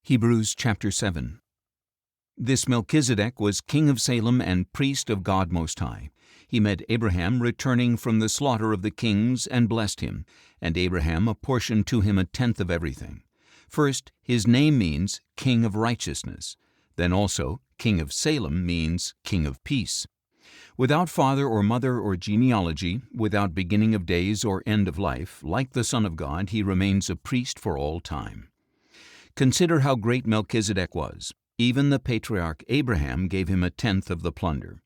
Hebrews chapter 7. This Melchizedek was king of Salem and priest of God Most High. He met Abraham returning from the slaughter of the kings and blessed him, and Abraham apportioned to him a tenth of everything. First, his name means King of Righteousness. Then also, King of Salem means King of Peace. Without father or mother or genealogy, without beginning of days or end of life, like the Son of God, he remains a priest for all time. Consider how great Melchizedek was. Even the patriarch Abraham gave him a tenth of the plunder.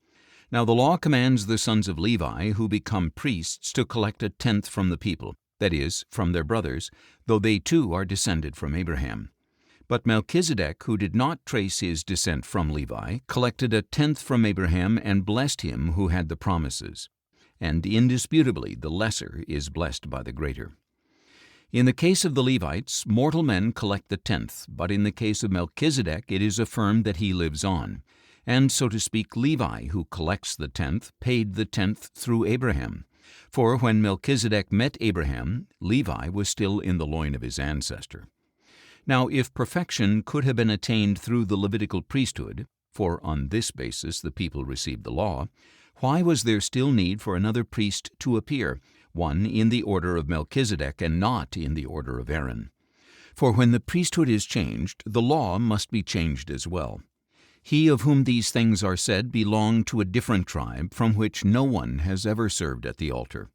Now the law commands the sons of Levi, who become priests, to collect a tenth from the people, that is, from their brothers, though they too are descended from Abraham. But Melchizedek, who did not trace his descent from Levi, collected a tenth from Abraham and blessed him who had the promises. And indisputably the lesser is blessed by the greater. In the case of the Levites, mortal men collect the tenth, but in the case of Melchizedek it is affirmed that he lives on. And, so to speak, Levi, who collects the tenth, paid the tenth through Abraham. For when Melchizedek met Abraham, Levi was still in the loin of his ancestor. Now, if perfection could have been attained through the Levitical priesthood, for on this basis the people received the law, why was there still need for another priest to appear, one in the order of Melchizedek and not in the order of Aaron? For when the priesthood is changed, the law must be changed as well. He of whom these things are said belonged to a different tribe from which no one has ever served at the altar.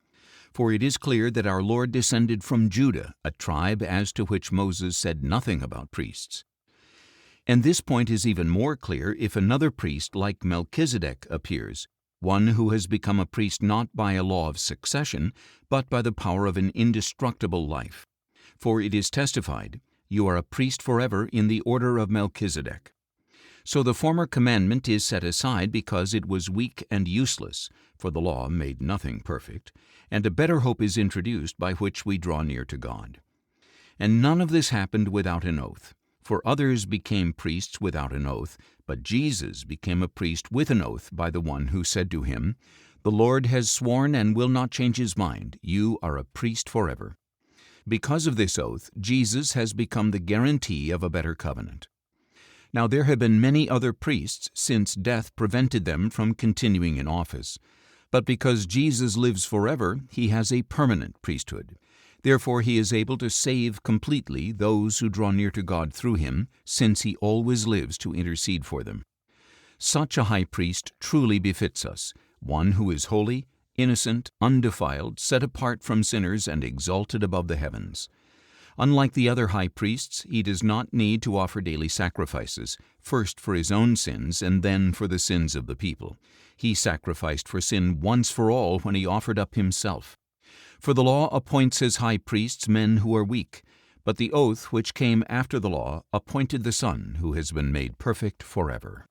For it is clear that our Lord descended from Judah, a tribe as to which Moses said nothing about priests. And this point is even more clear if another priest like Melchizedek appears, one who has become a priest not by a law of succession, but by the power of an indestructible life. For it is testified, "You are a priest forever in the order of Melchizedek." So the former commandment is set aside because it was weak and useless, for the law made nothing perfect, and a better hope is introduced by which we draw near to God. And none of this happened without an oath. For others became priests without an oath, but Jesus became a priest with an oath by the one who said to him, "The Lord has sworn and will not change his mind. You are a priest forever." Because of this oath, Jesus has become the guarantee of a better covenant. Now there have been many other priests since death prevented them from continuing in office. But because Jesus lives forever, he has a permanent priesthood. Therefore he is able to save completely those who draw near to God through him, since he always lives to intercede for them. Such a high priest truly befits us, one who is holy, innocent, undefiled, set apart from sinners, and exalted above the heavens. Unlike the other high priests, he does not need to offer daily sacrifices, first for his own sins and then for the sins of the people. He sacrificed for sin once for all when he offered up himself. For the law appoints as high priests men who are weak, but the oath which came after the law appointed the Son who has been made perfect forever.